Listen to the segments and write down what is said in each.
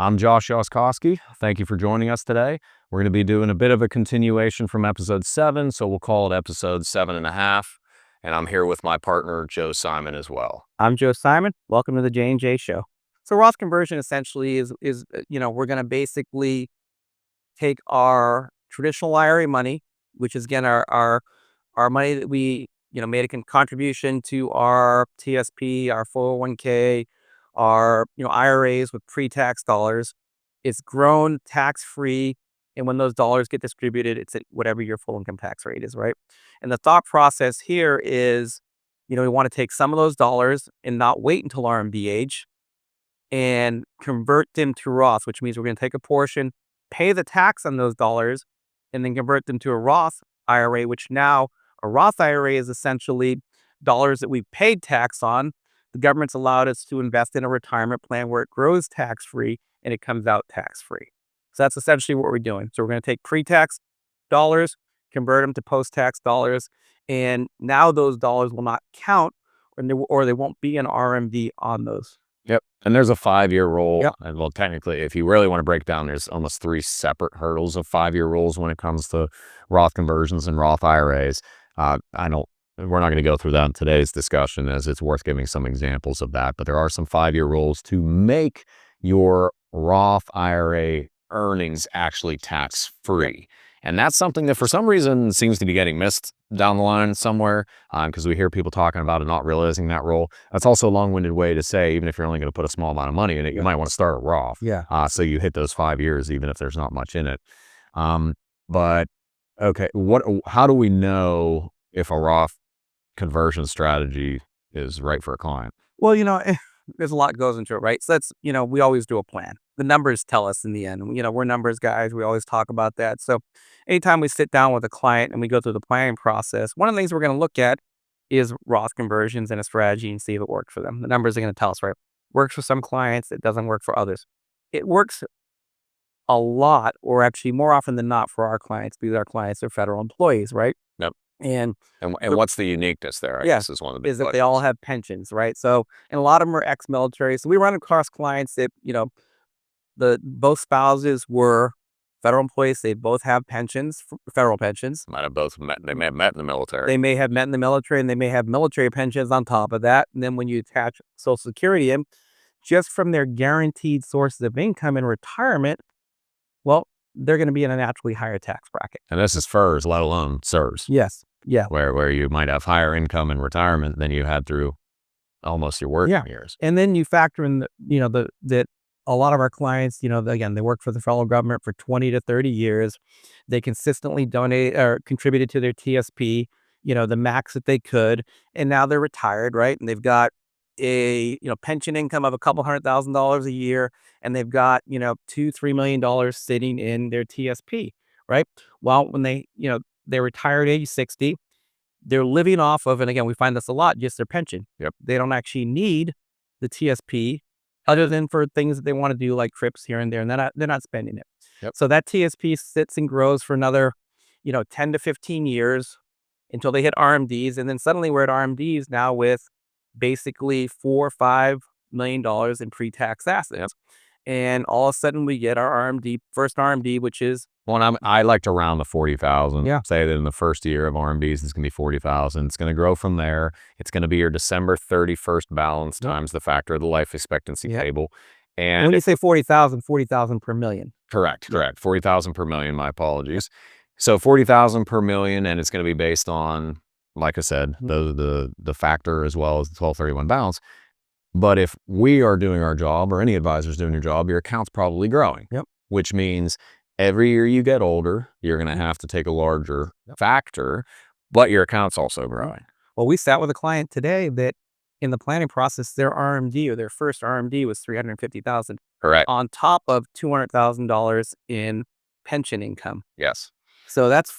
I'm Josh Yoskowski. Thank you for joining us today. We're going to be doing a bit of a continuation from episode 7, so we'll call it episode 7.5. And I'm here with my partner, Joe Simon, as well. I'm Joe Simon. Welcome to the J&J Show. So Roth conversion essentially is we're going to basically take our traditional IRA money, which is again our money that we made a contribution to our TSP, our 401k, our IRAs with pre-tax dollars. It's grown tax-free, and when those dollars get distributed, it's at whatever your full income tax rate is, right? And the thought process here is, we want to take some of those dollars and not wait until RMD age and convert them to Roth, which means we're going to take a portion, pay the tax on those dollars, and then convert them to a Roth IRA, which now a Roth IRA is essentially dollars that we paid tax on. The government's allowed us to invest in a retirement plan where it grows tax-free and it comes out tax-free. So that's essentially what we're doing. So we're going to take pre-tax dollars, convert them to post-tax dollars, and now those dollars will not count or they won't be an RMD on those. Yep. And there's a 5-year rule. Yep. And well, technically, if you really want to break down, there's almost 3 separate hurdles of 5-year rules when it comes to Roth conversions and Roth IRAs. We're not going to go through that in today's discussion, as it's worth giving some examples of that. But there are some 5-year rules to make your Roth IRA earnings actually tax-free. And that's something that for some reason seems to be getting missed down the line somewhere, because we hear people talking about it, not realizing that role. That's also a long-winded way to say, even if you're only going to put a small amount of money in it, you might want to start a Roth. Yeah. So you hit those 5 years, even if there's not much in it. But okay, how do we know if a Roth conversion strategy is right for a client? Well, there's a lot goes into it, right? So that's, we always do a plan. The numbers tell us in the end. We're numbers guys. We always talk about that. So anytime we sit down with a client and we go through the planning process, one of the things we're going to look at is Roth conversions and a strategy and see if it works for them. The numbers are going to tell us, right? Works for some clients. It doesn't work for others. It works a lot, or actually more often than not, for our clients, because our clients are federal employees, right? Yep. And what's the uniqueness there? I guess is one of the big is that they all have pensions, right? So, and a lot of them are ex-military. So we run across clients that, both spouses were federal employees. They both have pensions, federal pensions. Might have both met. They may have met in the military. They may have met in the military, and they may have military pensions on top of that. And then when you attach Social Security in, just from their guaranteed sources of income in retirement, well, they're going to be in a naturally higher tax bracket. And this is FERS, let alone CERS. Yes. Yeah. Where you might have higher income in retirement than you had through almost your working years. And then you factor in that a lot of our clients, again, they work for the federal government for 20 to 30 years. They consistently donate or contributed to their TSP, the max that they could. And now they're retired, right? And they've got a, pension income of a couple $100,000 a year. And they've got, $2-3 million sitting in their TSP, right? Well, when they retire at age 60, they're living off of, and again, we find this a lot, just their pension. Yep. They don't actually need the TSP other than for things that they want to do, like trips here and there, and they're not spending it. Yep. So that TSP sits and grows for another, 10 to 15 years until they hit RMDs. And then suddenly we're at RMDs now with basically $4 or $5 million in pre-tax assets. Yep. And all of a sudden we get our first RMD, which is, well, I like to round the 40,000. Yeah. Say that in the first year of RMDs, it's going to be 40,000. It's going to grow from there. It's going to be your December 31st balance times the factor of the life expectancy table. And when you say 40,000 per million. Correct. 40,000 per million. My apologies. So 40,000 per million, and it's going to be based on, like I said, the factor as well as the 1231 balance. But if we are doing our job, or any advisor's doing your job, your account's probably growing. Yep. Which means every year you get older, you're going to have to take a larger factor, but your account's also growing. Well, we sat with a client today that in the planning process, their RMD or their first RMD was $350,000. Correct. On top of $200,000 in pension income. Yes. So that's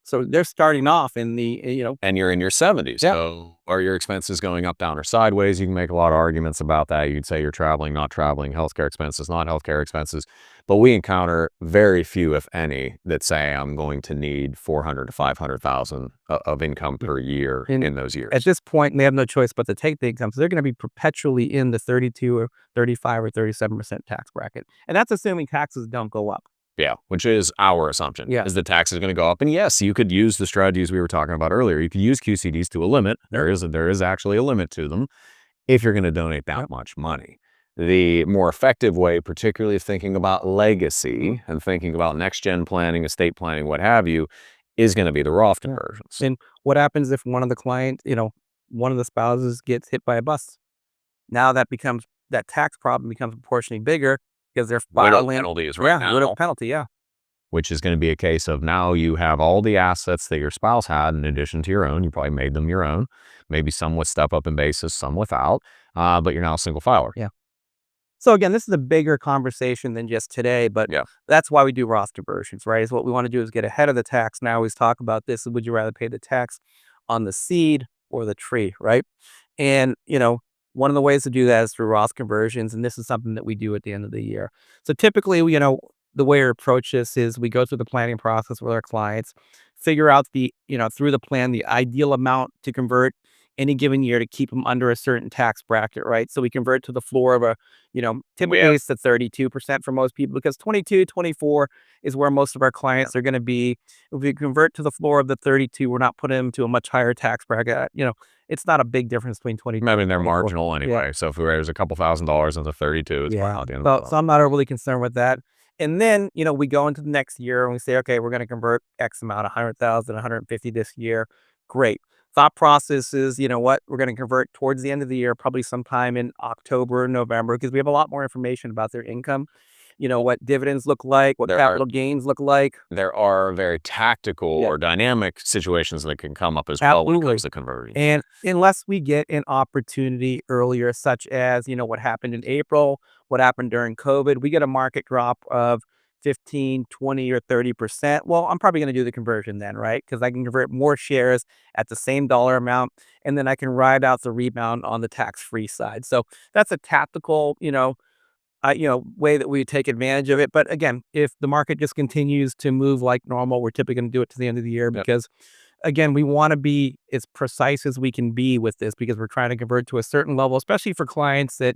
so they're starting off in the, and you're in your 70s. Yeah. So are your expenses going up, down, or sideways? You can make a lot of arguments about that. You'd say you're traveling, not traveling, healthcare expenses, not healthcare expenses. But we encounter very few, if any, that say I'm going to need 400 to 500,000 of income per year And in those years. at this point, they have no choice but to take the income. So they're going to be perpetually in the 32 or 35 or 37% tax bracket. And that's assuming taxes don't go up. Yeah, which is our assumption. Yeah. Is the tax is going to go up. And yes, you could use the strategies we were talking about earlier. You could use QCDs to a limit. There is actually a limit to them if you're going to donate that much money. The more effective way, particularly thinking about legacy and thinking about next gen planning, estate planning, what have you, is going to be the Roth conversions. And what happens if one of the clients, one of the spouses gets hit by a bus? Now that tax problem becomes proportionally bigger because they're Widow filing penalties right now. widow penalty, Which is going to be a case of now you have all the assets that your spouse had in addition to your own. You probably made them your own. Maybe some with step up in basis, some without. But you're now a single filer. Yeah. So again, this is a bigger conversation than just today, but Yeah. that's why we do Roth conversions, right? Is what we want to do is get ahead of the tax. Now I always talk about this. Would you rather pay the tax on the seed or the tree, right? And, one of the ways to do that is through Roth conversions. And this is something that we do at the end of the year. So typically, the way we approach this is we go through the planning process with our clients, figure out through the plan, the ideal amount to convert any given year to keep them under a certain tax bracket, right? So we convert to the floor of typically it's the 32% for most people because 22, 24 is where most of our clients are going to be. If we convert to the floor of the 32, we're not putting them to a much higher tax bracket. It's not a big difference between 22 I mean, and they're 24. marginal anyway. So if there's a couple $1,000s in the 32, it's fine at the end of the So I'm not overly concerned with that. And then, we go into the next year and we say, okay, we're going to convert X amount, 100,000, 150 this year. Great. Thought process is, we're going to convert towards the end of the year, probably sometime in October, November, because we have a lot more information about their income, what dividends look like, what capital gains look like. There are very tactical or dynamic situations that can come up as well when it comes to converting. And unless we get an opportunity earlier, such as, what happened in April, what happened during COVID, we get a market drop of 15, 20, or 30%. Well, I'm probably going to do the conversion then, right? Because I can convert more shares at the same dollar amount, and then I can ride out the rebound on the tax-free side. So that's a tactical, way that we take advantage of it. But again, if the market just continues to move like normal, we're typically going to do it to the end of the year because again, we want to be as precise as we can be with this because we're trying to convert to a certain level, especially for clients that,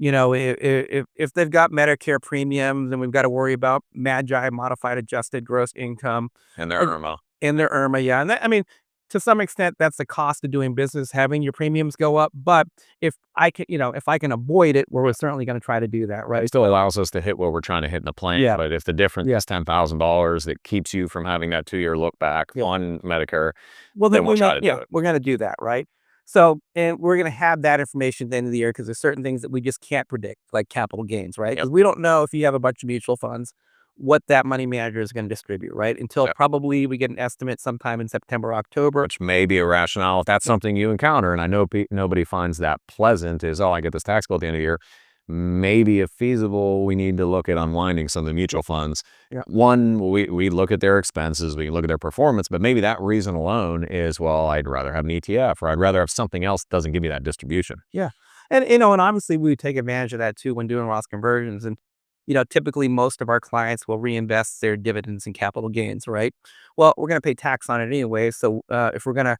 if they've got Medicare premiums and we've got to worry about MAGI, modified adjusted gross income. And their IRMA. And their IRMA, yeah. And to some extent, that's the cost of doing business, having your premiums go up. But if I can avoid it, we're certainly going to try to do that, right? It still allows us to hit what we're trying to hit in the plan. Yeah. But if the difference is $10,000 that keeps you from having that 2-year look back on Medicare, well, then we'll try to do it. We're going to do that, right? So, and we're going to have that information at the end of the year because there's certain things that we just can't predict, like capital gains, right? Because we don't know if you have a bunch of mutual funds, what that money manager is going to distribute, right? Until probably we get an estimate sometime in September, October. Which may be a rationale. If that's something you encounter, and I know nobody finds that pleasant, is, I get this tax bill at the end of the year. Maybe if feasible, we need to look at unwinding some of the mutual funds. One, we look at their expenses, we look at their performance, but maybe that reason alone is, I'd rather have an ETF or I'd rather have something else that doesn't give me that distribution. Yeah. And, and obviously we take advantage of that too when doing Roth conversions. And, typically most of our clients will reinvest their dividends and capital gains, right? Well, we're going to pay tax on it anyway. So if we're going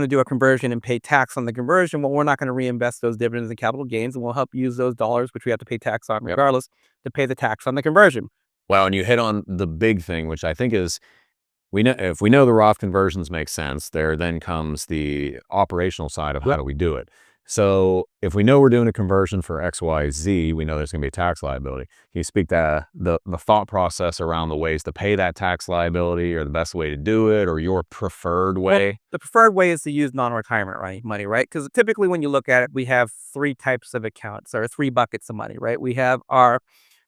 to do a conversion and pay tax on the conversion, well, we're not going to reinvest those dividends and capital gains, and we'll help use those dollars, which we have to pay tax on regardless, to pay the tax on the conversion. Well, and you hit on the big thing, which I think is, if we know the Roth conversions make sense, there then comes the operational side of how do we do it. So if we know we're doing a conversion for XYZ, we know there's going to be a tax liability. Can you speak to the thought process around the ways to pay that tax liability, or the best way to do it, or your preferred way? Well, the preferred way is to use non-retirement money, right? Because typically when you look at it, we have 3 types of accounts or 3 buckets of money, right? We have our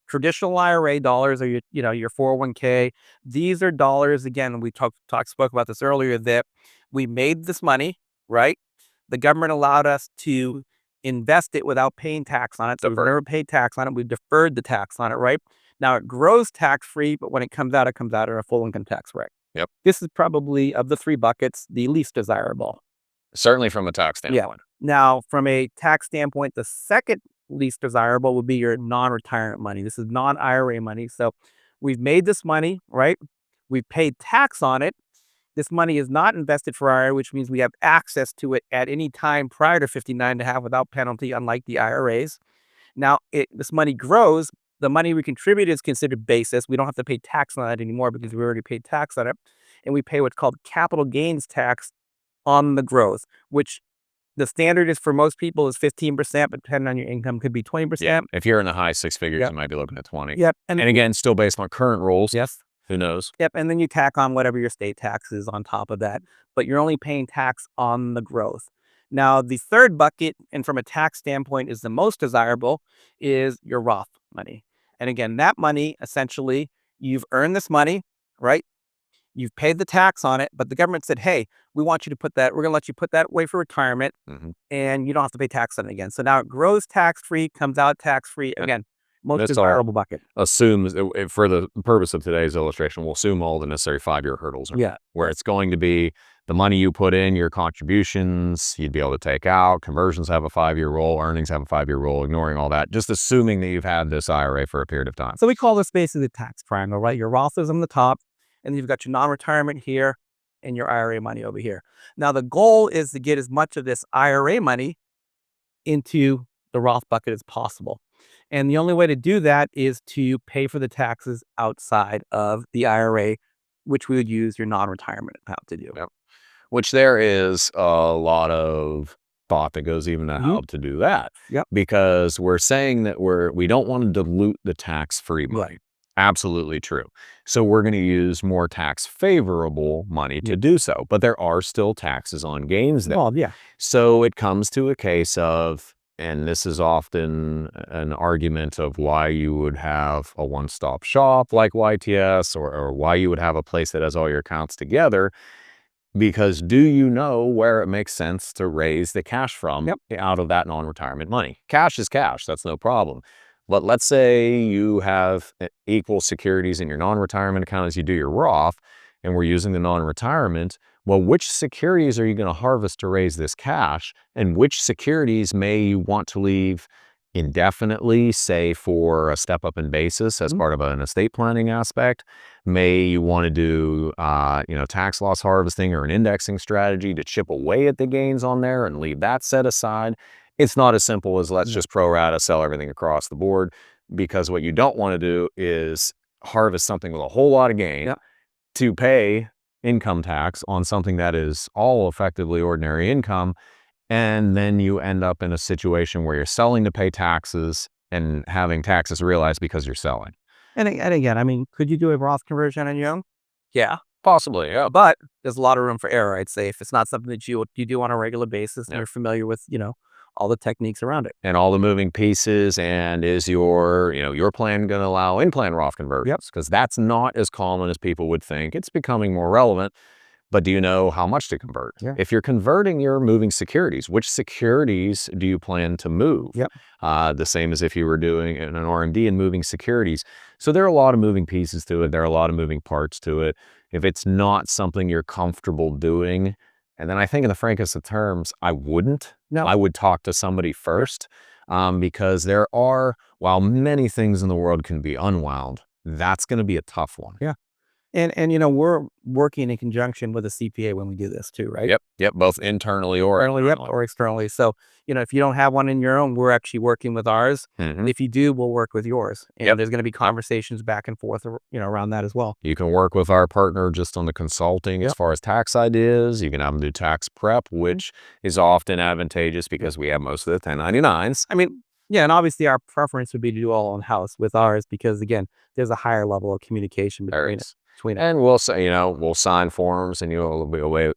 traditional IRA dollars, or your 401k. These are dollars, again, we spoke about this earlier, that we made this money, right? The government allowed us to invest it without paying tax on it. So we've never paid tax on it. We've deferred the tax on it, right? Now it grows tax-free, but when it comes out at a full income tax rate. Yep. This is probably, of the three buckets, the least desirable. Certainly from a tax Yeah. standpoint. Now, from a tax standpoint, the second least desirable would be your non-retirement money. This is non-IRA money. So we've made this money, right? We've paid tax on it. This money is not invested for IRA, which means we have access to it at any time prior to 59 and a half without penalty, unlike the IRAs. Now, this money grows. The money we contribute is considered basis. We don't have to pay tax on that anymore because we already paid tax on it. And we pay what's called capital gains tax on the growth, which the standard is for most people is 15%, but depending on your income, could be 20%. Yeah. If you're in the high six figures, Yep. you might be looking at 20. Yep. And again, still based on current rules. Yes. Who knows? Yep. And then you tack on whatever your state tax is on top of that, but you're only paying tax on the growth. Now, the third bucket, and from a tax standpoint is the most desirable, is your Roth money. And again, that money, essentially, you've earned this money, right? You've paid the tax on it, but the government said, hey, we want you to put that, we're going to let you put that away for retirement, and you don't have to pay tax on it again. So now it grows tax-free, comes out tax-free. Again, most That's desirable bucket. Assumes, for the purpose of today's illustration, we'll assume all the necessary 5-year hurdles are Yeah. where it's going to be the money you put in, your contributions, you'd be able to take out, conversions have a 5-year roll, earnings have a 5-year roll, ignoring all that, just assuming that you've had this IRA for a period of time. So we call this basically the tax triangle, right? Your Roth is on the top, and you've got your non-retirement here and your IRA money over here. Now, the goal is to get as much of this IRA money into the Roth bucket as possible. And the only way to do that is to pay for the taxes outside of the IRA, which we would use your non-retirement account to do. Yep. Which there is a lot of thought that goes even to how to do that. Yep. Because we're saying that we don't want to dilute the tax-free money. Right. Absolutely true. So we're going to use more tax favorable money to do so, but there are still taxes on gains there. Well, yeah. So it comes to a case of, and this is often an argument of why you would have a one-stop shop like YTS, or why you would have a place that has all your accounts together, because do you know where it makes sense to raise the cash from out of that non-retirement money? Cash is cash. That's no problem. But let's say you have equal securities in your non-retirement account as you do your Roth, and we're using the non-retirement. Well, which securities are you going to harvest to raise this cash? And which securities may you want to leave indefinitely, say for a step up in basis as part of an estate planning aspect? May you want to do, tax loss harvesting or an indexing strategy to chip away at the gains on there and leave that set aside? It's not as simple as let's just pro rata sell everything across the board, because what you don't want to do is harvest something with a whole lot of gain to pay income tax on something that is all effectively ordinary income. And then you end up in a situation where you're selling to pay taxes and having taxes realized because you're selling. And again, I mean, could you do a Roth conversion on your own? Yeah. Possibly, yeah. But there's a lot of room for error, I'd say, if it's not something that you do on a regular basis and you're familiar with, all the techniques around it. And all the moving pieces, and is your plan going to allow in-plan Roth conversions? Because that's not as common as people would think. It's becoming more relevant. But do you know how much to convert? If you're converting, you're moving securities. Which securities do you plan to move? The same as if you were doing an RMD and moving securities. So there are a lot of moving pieces to it. There are a lot of moving parts to it. If it's not something you're comfortable doing, and then I think in the frankest of terms, I wouldn't. No. I would talk to somebody first, because while many things in the world can be unwound, that's going to be a tough one. Yeah. And we're working in conjunction with a CPA when we do this too, right? Yep. Both internally or externally. So, if you don't have one in your own, we're actually working with ours. If you do, we'll work with yours. And there's going to be conversations back and forth, around that as well. You can work with our partner just on the consulting as far as tax ideas. You can have them do tax prep, which is often advantagegeous because we have most of the 1099s. I mean, yeah, and obviously our preference would be to do all in-house with ours because, again, there's a higher level of communication between it. And we'll say, we'll sign forms, and you'll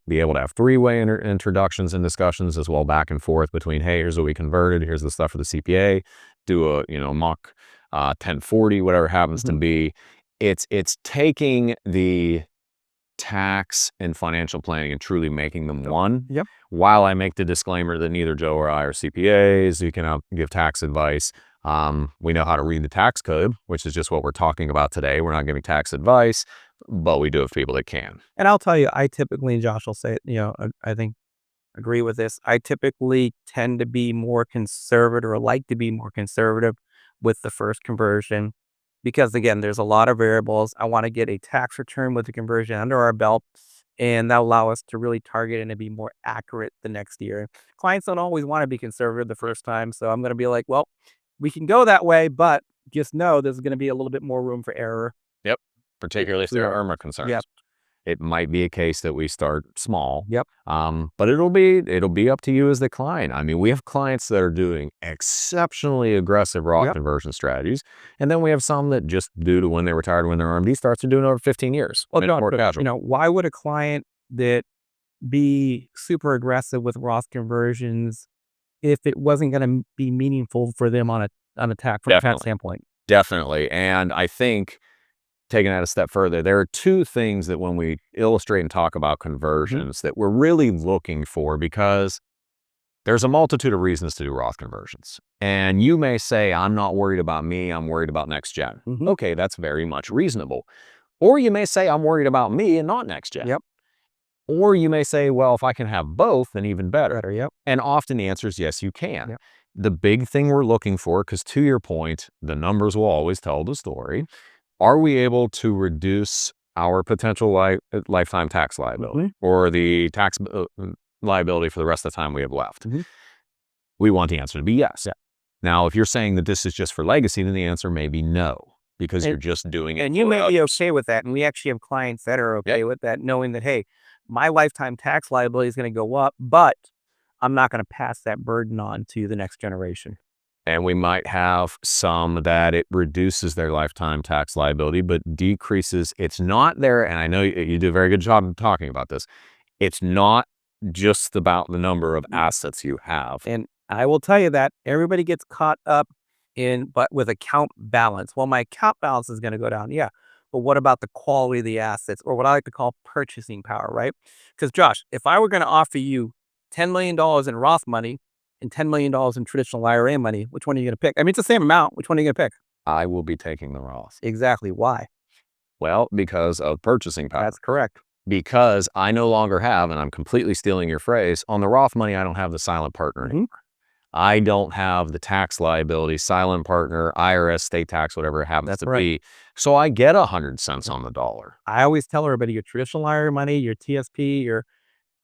be able to have 3-way introductions and discussions as well, back and forth between, hey, here's what we converted, here's the stuff for the CPA, do a mock 1040, whatever happens to be. It's taking the tax and financial planning and truly making them one. While I make the disclaimer that neither Joe or I are CPAs, you can give tax advice. We know how to read the tax code, which is just what we're talking about today. We're not giving tax advice, but we do have people that can. And I'll tell you, I typically, and Josh will say, I think agree with this. I typically tend to be more conservative, or like to be more conservative with the first conversion, because again, there's a lot of variables. I want to get a tax return with the conversion under our belt, and that'll allow us to really target and to be more accurate the next year. Clients don't always want to be conservative the first time, so I'm going to be like, well, we can go that way, but just know there's going to be a little bit more room for error. Yep. Particularly if there are IRMA concerns. Yep. It might be a case that we start small. Yep. But it'll be up to you as the client. I mean, we have clients that are doing exceptionally aggressive Roth conversion strategies, and then we have some that just due to when they retired, when their RMD starts, are doing over 15 years. Well, More casual. why would a client that be super aggressive with Roth conversions if it wasn't going to be meaningful for them on a tax standpoint? Definitely. And I think, taking that a step further, there are two things that when we illustrate and talk about conversions that we're really looking for, because there's a multitude of reasons to do Roth conversions. And you may say, I'm not worried about me, I'm worried about next gen. Okay, that's very much reasonable. Or you may say, I'm worried about me and not next gen. Yep. Or you may say, well, if I can have both, then even better. Yep. And often the answer is yes, you can. Yep. The big thing we're looking for, because to your point, the numbers will always tell the story. Are we able to reduce our potential lifetime tax liability or the tax liability for the rest of the time we have left? We want the answer to be yes. Yeah. Now, if you're saying that this is just for legacy, then the answer may be no, because you're just doing it. And you may be okay with that. And we actually have clients that are okay with that, knowing that, hey, my lifetime tax liability is going to go up, but I'm not going to pass that burden on to the next generation. And we might have some that it reduces their lifetime tax liability, but decreases. It's not there. And I know you do a very good job of talking about this. It's not just about the number of assets you have. And I will tell you that everybody gets caught up with account balance. Well, my account balance is going to go down. Yeah. But what about the quality of the assets, or what I like to call purchasing power, right? Because Josh, if I were going to offer you $10 million in Roth money and $10 million in traditional IRA money, which one are you going to pick? I mean, it's the same amount. Which one are you going to pick? I will be taking the Roth. Exactly. Why? Well, because of purchasing power. That's correct. Because I no longer have, and I'm completely stealing your phrase, on the Roth money, I don't have the silent partner anymore. I don't have the tax liability, silent partner, IRS, state tax, whatever it happens to be. So I get 100 cents on the dollar. I always tell everybody, your traditional IRA money, your TSP,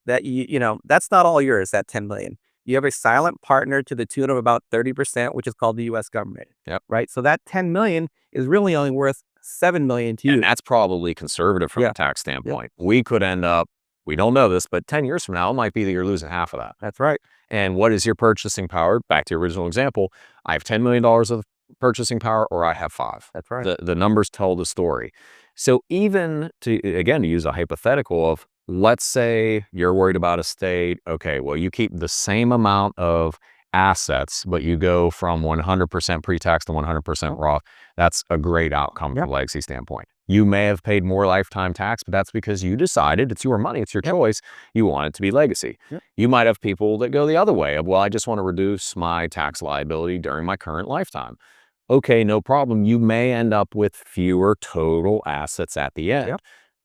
that's not all yours, that 10 million. You have a silent partner to the tune of about 30%, which is called the U.S. government. Yep. Right. So that 10 million is really only worth 7 million to you. And that's probably conservative from a tax standpoint. We could end up, we don't know this, but 10 years from now, it might be that you're losing half of that. That's right. And what is your purchasing power? Back to your original example, I have $10 million of purchasing power, or I have 5. That's right. The numbers tell the story. So even to use a hypothetical of, let's say you're worried about estate. Okay, well, you keep the same amount of assets, but you go from 100% pre-tax to 100% Roth. That's a great outcome from a legacy standpoint. You may have paid more lifetime tax, but that's because you decided, it's your money, it's your choice, you want it to be legacy. You might have people that go the other way of, well, I just want to reduce my tax liability during my current lifetime. Okay, no problem. You may end up with fewer total assets at the end.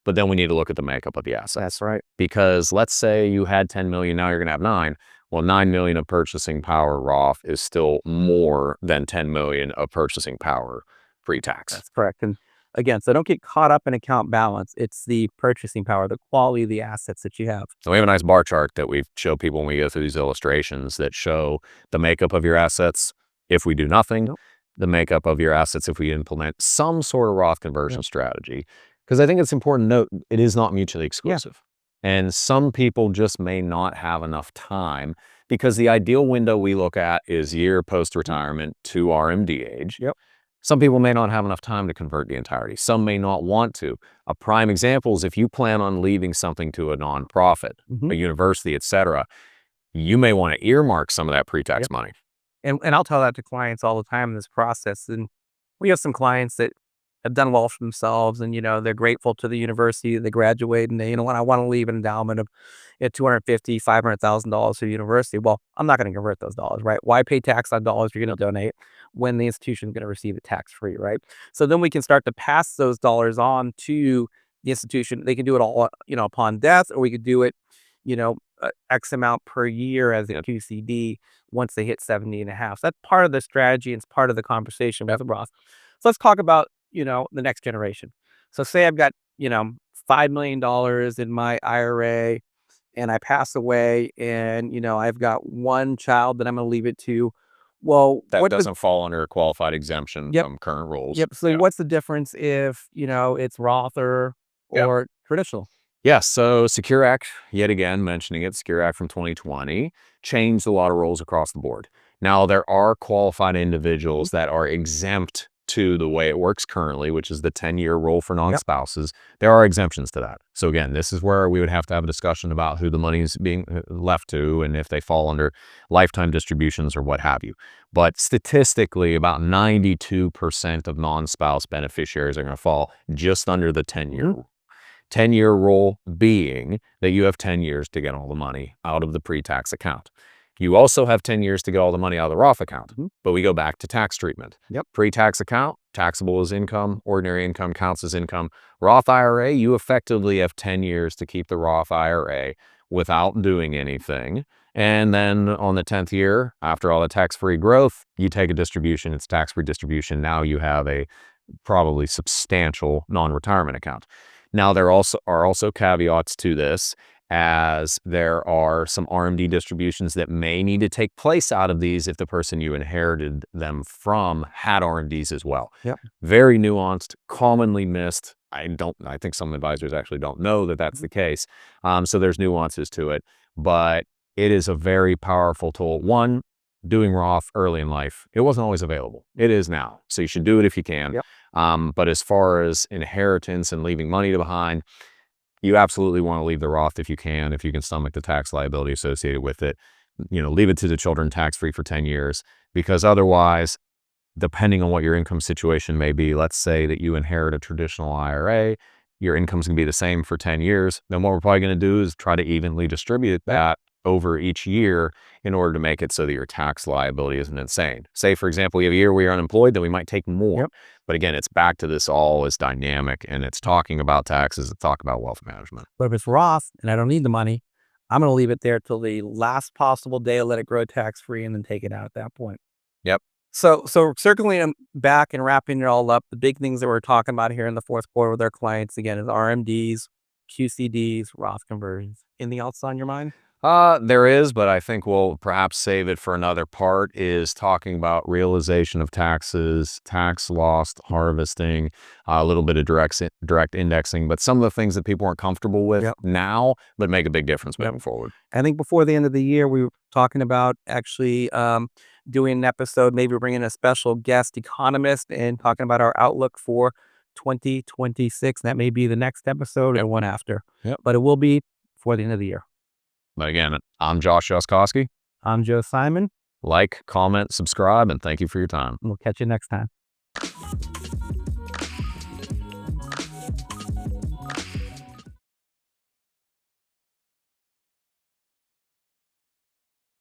But then we need to look at the makeup of the assets. That's right. Because let's say you had 10 million, now you're going to have 9. Well, 9 million of purchasing power Roth is still more than 10 million of purchasing power pre-tax. That's correct. And again, so don't get caught up in account balance. It's the purchasing power, the quality of the assets that you have. So we have a nice bar chart that we show people when we go through these illustrations that show the makeup of your assets if we do nothing, the makeup of your assets if we implement some sort of Roth conversion strategy. Because I think it's important to note, it is not mutually exclusive. And some people just may not have enough time, because the ideal window we look at is year post-retirement to RMD age. Some people may not have enough time to convert the entirety. Some may not want to. A prime example is if you plan on leaving something to a nonprofit, a university, etc., you may want to earmark some of that pre-tax money. And I'll tell that to clients all the time in this process. And we have some clients that have done well for themselves, and they're grateful to the university they graduate, and they, when I want to leave an endowment of $250,000, $500,000 to the university. Well, I'm not going to convert those dollars, right? Why pay tax on dollars you're going to donate when the institution is going to receive it tax free, right? So then we can start to pass those dollars on to the institution. They can do it all, upon death, or we could do it, X amount per year as a QCD once they hit 70 and a half. So that's part of the strategy. And it's part of the conversation with Roth. So let's talk about, the next generation. So say I've got, $5 million in my IRA, and I pass away, and, I've got one child that I'm going to leave it to. Well, That doesn't fall under a qualified exemption from current rules. Yep. So what's the difference if, it's Roth or traditional? Yes. So Secure Act, yet again, mentioning it, Secure Act from 2020 changed a lot of rules across the board. Now, there are qualified individuals that are exempt to the way it works currently, which is the 10-year rule for non-spouses. There are exemptions to that. So again, this is where we would have to have a discussion about who the money is being left to and if they fall under lifetime distributions or what have you. But statistically, about 92% of non-spouse beneficiaries are going to fall just under the 10-year rule. 10-year rule being that you have 10 years to get all the money out of the pre-tax account. You also have 10 years to get all the money out of the Roth account, but we go back to tax treatment. Pre-tax account, taxable as income, ordinary income counts as income. Roth IRA, you effectively have 10 years to keep the Roth IRA without doing anything. And then on the 10th year, after all the tax-free growth, you take a distribution, it's tax-free distribution. Now you have a probably substantial non-retirement account. Now, there are also caveats to this, as there are some RMD distributions that may need to take place out of these if the person you inherited them from had RMDs as well. Very nuanced, commonly missed. I think some advisors actually don't know that that's the case. So there's nuances to it, but it is a very powerful tool. One, doing Roth early in life, it wasn't always available. It is now. So you should do it if you can. But as far as inheritance and leaving money behind, you absolutely want to leave the Roth if you can stomach the tax liability associated with it. Leave it to the children tax-free for 10 years, because otherwise, depending on what your income situation may be, let's say that you inherit a traditional IRA, your income's going to be the same for 10 years. Then what we're probably going to do is try to evenly distribute that over each year in order to make it so that your tax liability isn't insane. Say, for example, you have a year where you're unemployed, then we might take more. But again, it's back to this all is dynamic, and it's talking about taxes, it's talking about wealth management. But if it's Roth and I don't need the money, I'm going to leave it there till the last possible day, let it grow tax-free, and then take it out at that point. So circling back and wrapping it all up, the big things that we're talking about here in the fourth quarter with our clients, again, is RMDs, QCDs, Roth conversions. Anything else on your mind? There is, but I think we'll perhaps save it for another part, is talking about realization of taxes, tax loss harvesting, a little bit of direct indexing, but some of the things that people aren't comfortable with now, but make a big difference moving forward. I think before the end of the year, we were talking about actually doing an episode, maybe bringing a special guest economist and talking about our outlook for 2026. That may be the next episode or one after, but it will be before the end of the year. But again, I'm Josh Jaskowski. I'm Joe Simon. Like, comment, subscribe, and thank you for your time. We'll catch you next time.